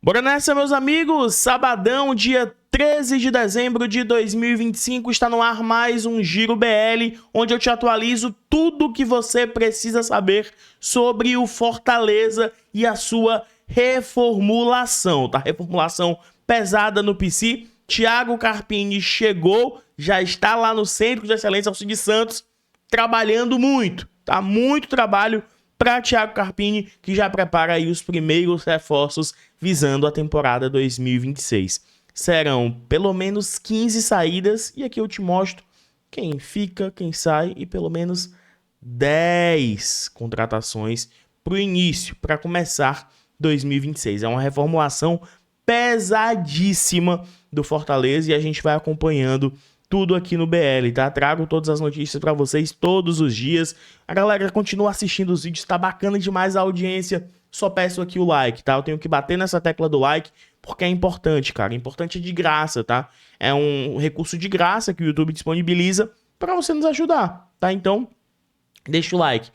Bora nessa, meus amigos! Sabadão, dia 13 de dezembro de 2025, está no ar mais um Giro BL, onde eu te atualizo tudo o que você precisa saber sobre o Fortaleza e a sua reformulação, tá? Reformulação pesada no PC. Thiago Carpini chegou, já está lá no Centro de Excelência Alcides Santos, trabalhando muito, tá? Muito trabalho para Thiago Carpini, que já prepara aí os primeiros reforços visando a temporada 2026. Serão pelo menos 15 saídas, e aqui eu te mostro quem fica, quem sai, e pelo menos 10 contratações para o início, para começar 2026. É uma reformulação pesadíssima do Fortaleza e a gente vai acompanhando tudo aqui no BL, tá? Trago todas as notícias pra vocês todos os dias. A galera continua assistindo os vídeos, tá bacana demais a audiência. Só peço aqui o like, tá? Eu tenho que bater nessa tecla do like, porque é importante, cara. Importante de graça, tá? É um recurso de graça que o YouTube disponibiliza pra você nos ajudar, tá? Então, deixa o like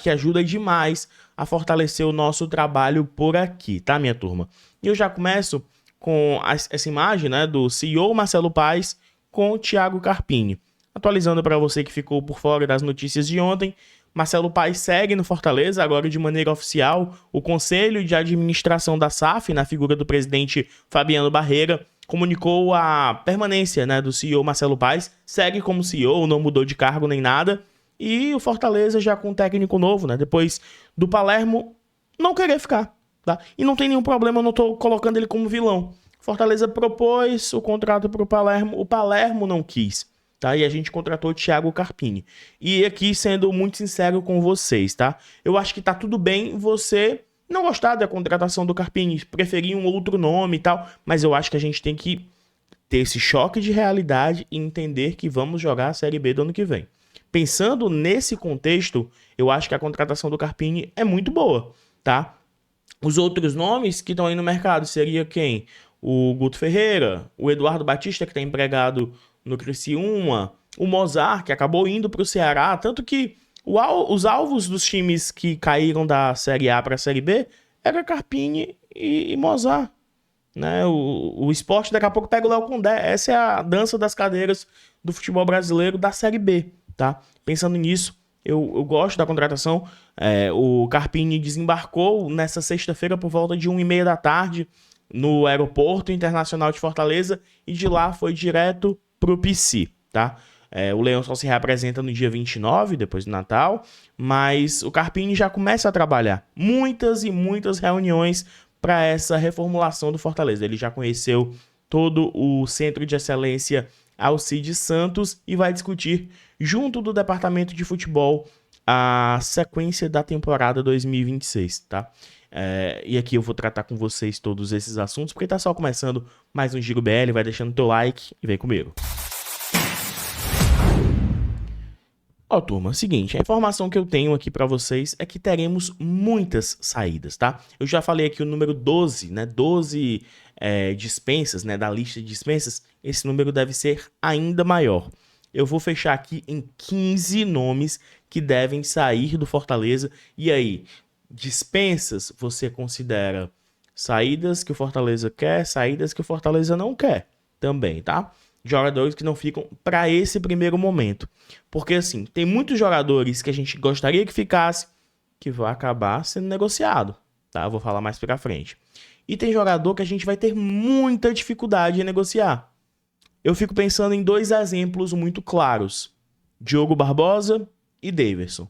que ajuda demais a fortalecer o nosso trabalho por aqui, tá, minha turma? E eu já começo com essa imagem, né, do CEO Marcelo Paes com o Thiago Carpini. Atualizando para você que ficou por fora das notícias de ontem, Marcelo Paes segue no Fortaleza, agora de maneira oficial. O Conselho de Administração da SAF, na figura do presidente Fabiano Barreira, comunicou a permanência, né, do CEO Marcelo Paes. Segue como CEO, não mudou de cargo nem nada. E o Fortaleza já com um técnico novo, né, depois do Palermo não querer ficar, tá? E não tem nenhum problema, eu não estou colocando ele como vilão. Fortaleza propôs o contrato para o Palermo não quis, tá? E a gente contratou o Thiago Carpini. E aqui, sendo muito sincero com vocês, tá? Eu acho que tá tudo bem você não gostar da contratação do Carpini, preferir um outro nome e tal, mas eu acho que a gente tem que ter esse choque de realidade e entender que vamos jogar a Série B do ano que vem. Pensando nesse contexto, eu acho que a contratação do Carpini é muito boa, tá? Os outros nomes que estão aí no mercado seria quem? O Guto Ferreira, o Eduardo Batista, que está empregado no Criciúma, o Mozart, que acabou indo para o Ceará, tanto que os alvos dos times que caíram da Série A para a Série B era Carpini e Mozart. Né? O Sport daqui a pouco pega o Léo Condé. Essa é a dança das cadeiras do futebol brasileiro da Série B. Tá? Pensando nisso, eu gosto da contratação. O Carpini desembarcou nessa sexta-feira por volta de 1h30 da tarde no Aeroporto Internacional de Fortaleza e de lá foi direto pro PC, tá? O Leão só se reapresenta no dia 29, depois do Natal, mas o Carpini já começa a trabalhar. Muitas e muitas reuniões para essa reformulação do Fortaleza. Ele já conheceu todo o Centro de Excelência Alcides Santos e vai discutir, junto do Departamento de Futebol, a sequência da temporada 2026, tá? E aqui eu vou tratar com vocês todos esses assuntos, porque tá só começando mais um Giro BL, vai deixando teu like e vem comigo. Ó, turma, seguinte, a informação que eu tenho aqui pra vocês é que teremos muitas saídas, tá? Eu já falei aqui o número 12, né? 12 dispensas, né? Da lista de dispensas, esse número deve ser ainda maior. Eu vou fechar aqui em 15 nomes que devem sair do Fortaleza. E aí, dispensas você considera saídas que o Fortaleza quer, saídas que o Fortaleza não quer também, tá? Jogadores que não ficam para esse primeiro momento. Porque assim, tem muitos jogadores que a gente gostaria que ficasse, que vai acabar sendo negociado, tá? Eu vou falar mais pra frente. E tem jogador que a gente vai ter muita dificuldade em negociar. Eu fico pensando em dois exemplos muito claros. Diogo Barbosa e Daverson.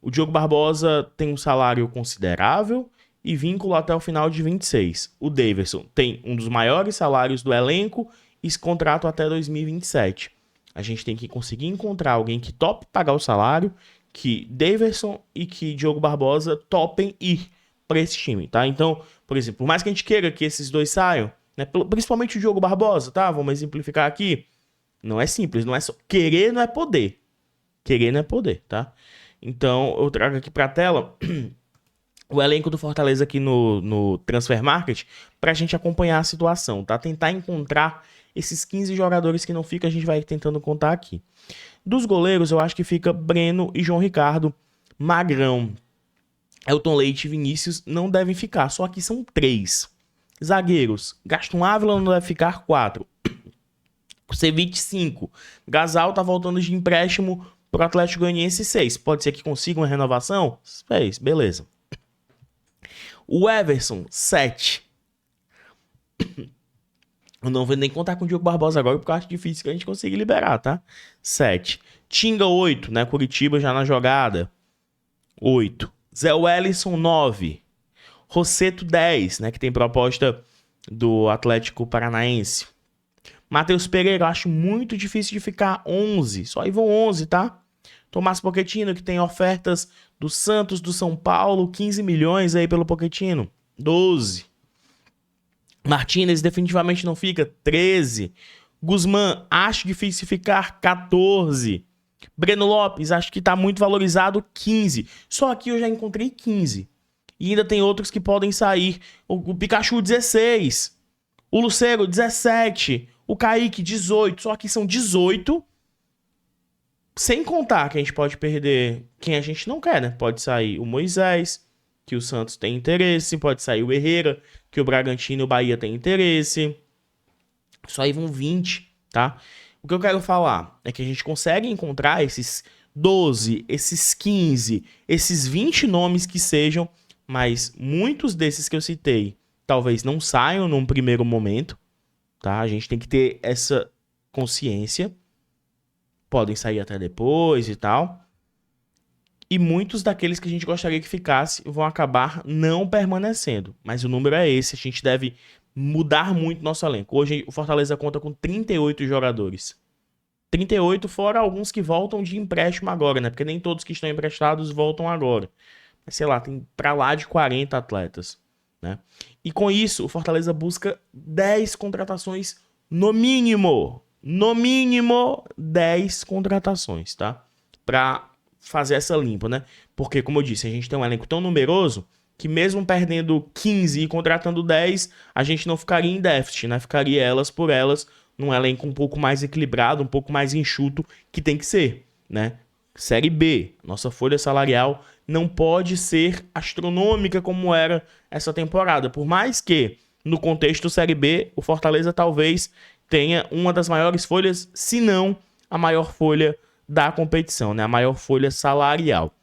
O Diogo Barbosa tem um salário considerável e vínculo até o final de 26. O Daverson tem um dos maiores salários do elenco e esse contrato até 2027. A gente tem que conseguir encontrar alguém que tope pagar o salário, que Daverson e que Diogo Barbosa topem ir para esse time, tá? Então, por exemplo, por mais que a gente queira que esses dois saiam, né, principalmente o Diogo Barbosa, tá? Vamos exemplificar aqui. Não é simples, não é só querer, não é poder. Querer não é poder, tá? Então, eu trago aqui para a tela o elenco do Fortaleza aqui no Transfer Market para a gente acompanhar a situação, tá? Tentar encontrar esses 15 jogadores que não ficam, a gente vai tentando contar aqui. Dos goleiros, eu acho que fica Breno e João Ricardo. Magrão, Elton Leite e Vinícius não devem ficar, só que são 3. Zagueiros, Gaston Ávila não deve ficar 4. C20 5. Gasal tá voltando de empréstimo pro Atlético Goianiense 6. Pode ser que consiga uma renovação? 6, beleza. O Everson 7. Eu não vou nem contar com o Diogo Barbosa agora, porque eu acho difícil que a gente consiga liberar, tá? 7. Tinga 8, né? Curitiba já na jogada. 8. Zé Wellison 9. Rosseto 10, né? Que tem proposta do Atlético Paranaense. Matheus Pereira, eu acho muito difícil de ficar 11. Só aí vão 11, tá? Tomás Pochettino, que tem ofertas do Santos, do São Paulo, 15 milhões aí pelo Pochettino. 12. Martínez definitivamente não fica, 13. Guzmán, acho difícil ficar, 14. Breno Lopes, acho que tá muito valorizado, 15. Só aqui eu já encontrei 15. E ainda tem outros que podem sair. O Pikachu, 16. O Lucero, 17. O Kaique, 18. Só que são 18. Sem contar que a gente pode perder quem a gente não quer, né? Pode sair o Moisés, que o Santos tem interesse. Pode sair o Herrera, que o Bragantino e o Bahia tem interesse. Só aí vão 20, tá? O que eu quero falar é que a gente consegue encontrar esses 12, esses 15, esses 20 nomes que sejam, mas muitos desses que eu citei talvez não saiam num primeiro momento, tá? A gente tem que ter essa consciência. Podem sair até depois e tal. E muitos daqueles que a gente gostaria que ficasse vão acabar não permanecendo. Mas o número é esse. A gente deve mudar muito nosso elenco. Hoje o Fortaleza conta com 38 jogadores. 38 fora alguns que voltam de empréstimo agora, né? Porque nem todos que estão emprestados voltam agora. Mas sei lá, tem pra lá de 40 atletas, né? E com isso, o Fortaleza busca 10 contratações no mínimo. No mínimo 10 contratações, tá? Pra fazer essa limpa, né? Porque, como eu disse, a gente tem um elenco tão numeroso que mesmo perdendo 15 e contratando 10, a gente não ficaria em déficit, né? Ficaria elas por elas num elenco um pouco mais equilibrado, um pouco mais enxuto, que tem que ser, né? Série B, nossa folha salarial não pode ser astronômica como era essa temporada. Por mais que, no contexto Série B, o Fortaleza talvez tenha uma das maiores folhas, se não a maior folha da competição, né? A maior folha salarial.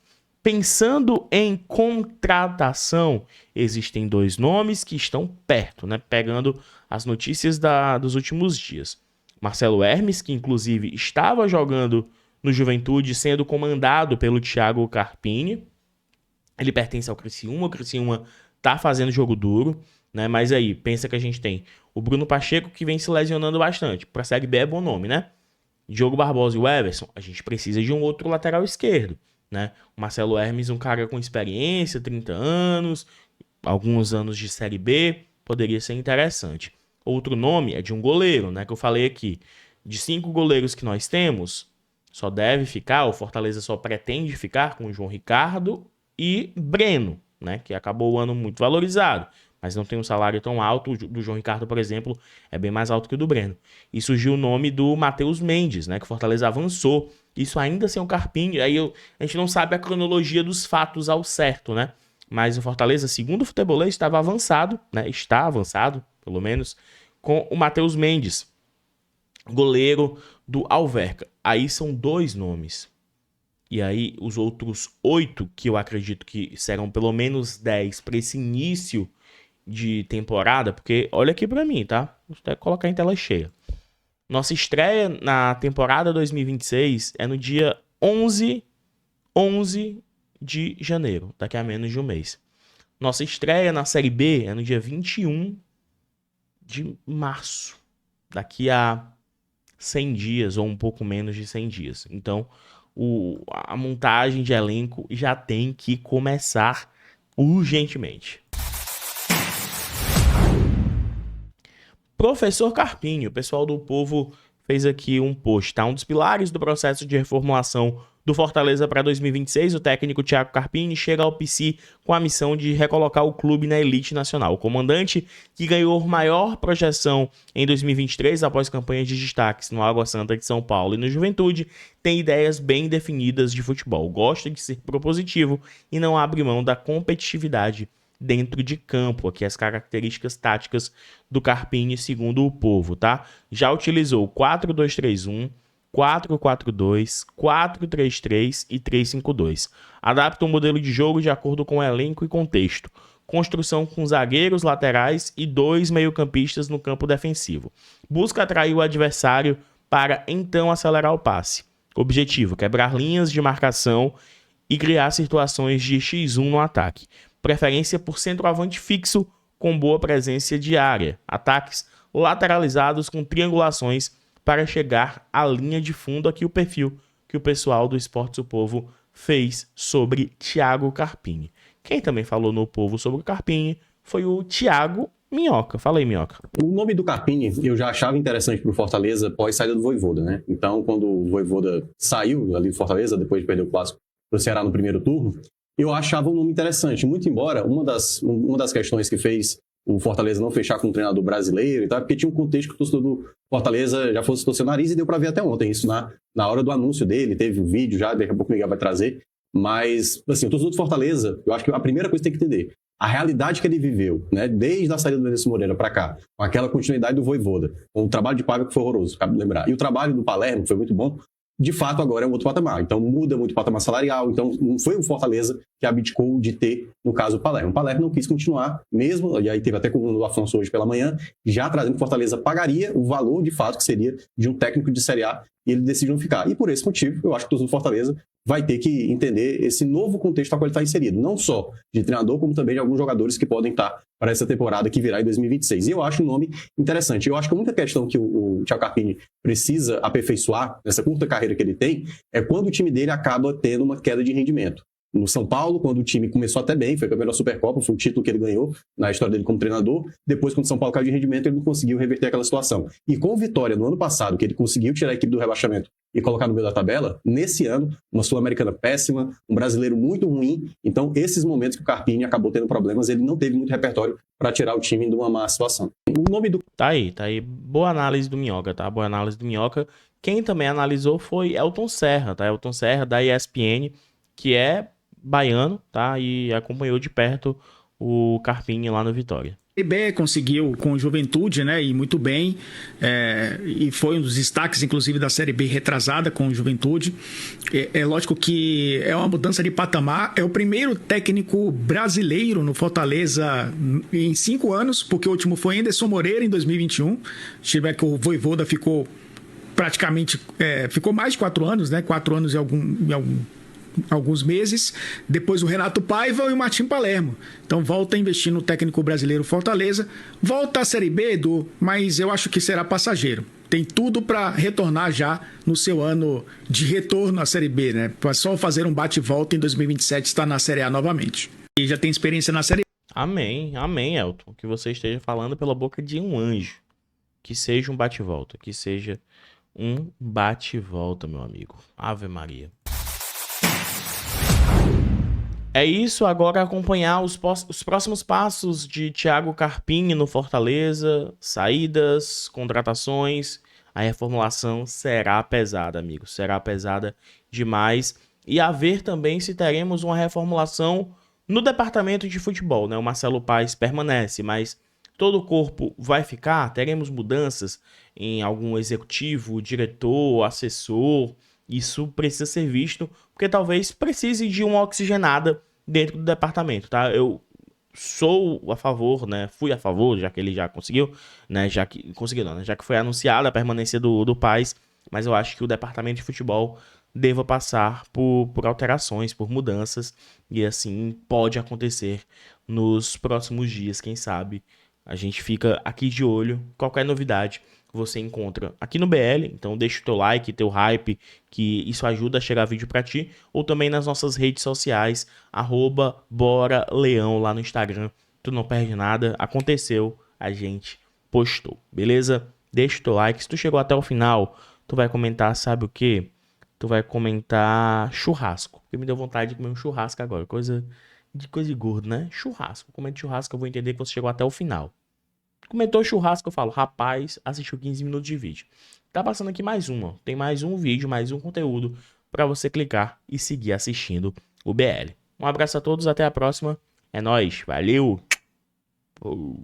Pensando em contratação, existem 2 nomes que estão perto, né? Pegando as notícias dos últimos dias. Marcelo Hermes, que inclusive estava jogando no Juventude, sendo comandado pelo Thiago Carpini. Ele pertence ao Criciúma, o Criciúma tá fazendo jogo duro, né? Mas aí, pensa que a gente tem o Bruno Pacheco, que vem se lesionando bastante. Pra Série B é bom nome, né? Diogo Barbosa e o Everson, a gente precisa de um outro lateral esquerdo, né? O Marcelo Hermes, um cara com experiência, 30 anos, alguns anos de Série B, poderia ser interessante. Outro nome é de um goleiro, né? Que eu falei aqui. De 5 goleiros que nós temos, só deve ficar, o Fortaleza só pretende ficar com o João Ricardo e Breno, né? Que acabou o ano muito valorizado, mas não tem um salário tão alto. O do João Ricardo, por exemplo, é bem mais alto que o do Breno. E surgiu o nome do Matheus Mendes, né? Que o Fortaleza avançou. Isso ainda sem o Carpini. Aí a gente não sabe a cronologia dos fatos ao certo, né? Mas o Fortaleza, segundo o futebolês, estava avançado, né? Está avançado, pelo menos, com o Matheus Mendes, goleiro do Alverca. Aí são 2 nomes. E aí os outros 8, que eu acredito que serão pelo menos 10 para esse início de temporada, porque olha aqui pra mim, tá? Vou até colocar em tela cheia. Nossa estreia na temporada 2026 é no dia 11 de janeiro, daqui a menos de um mês. Nossa estreia na Série B é no dia 21 de março, daqui a 100 dias ou um pouco menos de 100 dias. Então, a montagem de elenco já tem que começar urgentemente. Professor Carpini, o pessoal do Povo fez aqui um post, tá? Um dos pilares do processo de reformulação do Fortaleza para 2026, o técnico Thiago Carpini chega ao PC com a missão de recolocar o clube na elite nacional. O comandante, que ganhou maior projeção em 2023 após campanhas de destaques no Água Santa de São Paulo e no Juventude, tem ideias bem definidas de futebol. Gosta de ser propositivo e não abre mão da competitividade dentro de campo. Aqui as características táticas do Carpini, segundo o Povo, tá? Já utilizou 4-2-3-1, 4-4-2, 4-3-3 e 3-5-2. Adapta o modelo de jogo de acordo com o elenco e contexto. Construção com zagueiros laterais e 2 meio-campistas no campo defensivo. Busca atrair o adversário para então acelerar o passe. Objetivo: quebrar linhas de marcação e criar situações de X1 no ataque. Preferência por centroavante fixo com boa presença de área. Ataques lateralizados com triangulações para chegar à linha de fundo. Aqui o perfil que o pessoal do Esportes do Povo fez sobre Thiago Carpini. Quem também falou no Povo sobre o Carpini foi o Thiago Minhoca. Fala aí, Minhoca. O nome do Carpini eu já achava interessante para o Fortaleza pós saída do Vojvoda, né? Então, quando o Vojvoda saiu ali do Fortaleza, depois de perder o clássico para o Ceará no primeiro turno, eu achava um nome interessante, muito embora uma das questões que fez o Fortaleza não fechar com um treinador brasileiro e tal, porque tinha um contexto que o torcedor do Fortaleza já fosse torcer o nariz, e deu para ver até ontem isso na hora do anúncio dele, teve um vídeo já, daqui a pouco o Miguel vai trazer, mas assim, o torcedor do Fortaleza, eu acho que a primeira coisa que tem que entender, a realidade que ele viveu, né, desde a saída do Anderson Moreira para cá, com aquela continuidade do Vojvoda, com o trabalho de Paiva que foi horroroso, cabe lembrar, e o trabalho do Palermo que foi muito bom, de fato agora é um outro patamar, então muda muito o patamar salarial, então não foi o Fortaleza que abdicou de ter, no caso, o Palermo. O Palermo não quis continuar mesmo, e aí teve até com o Afonso hoje pela manhã, já trazendo que o Fortaleza pagaria o valor de fato que seria de um técnico de Série A, e ele decidiu não ficar. E por esse motivo, eu acho que o torcedor do Fortaleza vai ter que entender esse novo contexto ao qual ele está inserido, não só de treinador, como também de alguns jogadores que podem estar para essa temporada que virá em 2026. E eu acho um nome interessante. Eu acho que a única questão que o Thiago Carpini precisa aperfeiçoar nessa curta carreira que ele tem é quando o time dele acaba tendo uma queda de rendimento. No São Paulo, quando o time começou até bem, foi campeão da Supercopa, foi o título que ele ganhou na história dele como treinador. Depois, quando o São Paulo caiu de rendimento, ele não conseguiu reverter aquela situação. E com o Vitória, no ano passado, que ele conseguiu tirar a equipe do rebaixamento e colocar no meio da tabela, nesse ano, uma Sul-Americana péssima, um brasileiro muito ruim. Então, esses momentos que o Carpini acabou tendo problemas, ele não teve muito repertório para tirar o time de uma má situação. O nome do... Tá aí. Boa análise do Minhoca, tá? Boa análise do Minhoca. Quem também analisou foi Elton Serra, tá? Elton Serra, da ESPN, que é baiano, tá? E acompanhou de perto o Carpini lá no Vitória. A Série B conseguiu com o Juventude, né, e muito bem, e foi um dos destaques, inclusive, da Série B retrasada com o Juventude. É lógico que é uma mudança de patamar, é o primeiro técnico brasileiro no Fortaleza em 5 anos, porque o último foi Anderson Moreira em 2021, tiver que o Vojvoda ficou praticamente, ficou mais de 4 anos, né, 4 anos e alguns meses, depois o Renato Paiva e o Martim Palermo. Então volta a investir no técnico brasileiro Fortaleza, volta à Série B, Edu, mas eu acho que será passageiro. Tem tudo para retornar já no seu ano de retorno à Série B, né? Para só fazer um bate-volta em 2027 estar na Série A novamente. E já tem experiência na Série A. Amém, amém, Elton. Que você esteja falando pela boca de um anjo. Que seja um bate-volta, que seja um bate-volta, meu amigo. Ave Maria. É isso, agora acompanhar os próximos passos de Thiago Carpini no Fortaleza, saídas, contratações. A reformulação será pesada, amigos, será pesada demais. E a ver também se teremos uma reformulação no departamento de futebol, né? O Marcelo Paes permanece, mas todo o corpo vai ficar? Teremos mudanças em algum executivo, diretor, assessor? Isso precisa ser visto, porque talvez precise de uma oxigenada dentro do departamento, tá? Eu sou a favor, né? Fui a favor, já que ele já conseguiu, né? Já que foi anunciada a permanência do Paes, mas eu acho que o departamento de futebol deva passar por alterações, por mudanças, e assim pode acontecer nos próximos dias, quem sabe. A gente fica aqui de olho, qualquer novidade você encontra aqui no BL, então deixa o teu like, teu hype, que isso ajuda a chegar vídeo pra ti, ou também nas nossas redes sociais, @BoraLeão lá no Instagram, tu não perde nada, aconteceu, a gente postou, beleza? Deixa o teu like, se tu chegou até o final, tu vai comentar, sabe o que? Tu vai comentar churrasco, porque me deu vontade de comer um churrasco agora, coisa de gordo, né? Churrasco, comente churrasco, eu vou entender que você chegou até o final. Comentou churrasco, eu falo, rapaz, assistiu 15 minutos de vídeo. Tá passando aqui mais uma, tem mais um vídeo, mais um conteúdo para você clicar e seguir assistindo o BL. Um abraço a todos, até a próxima. É nóis, valeu! Falou.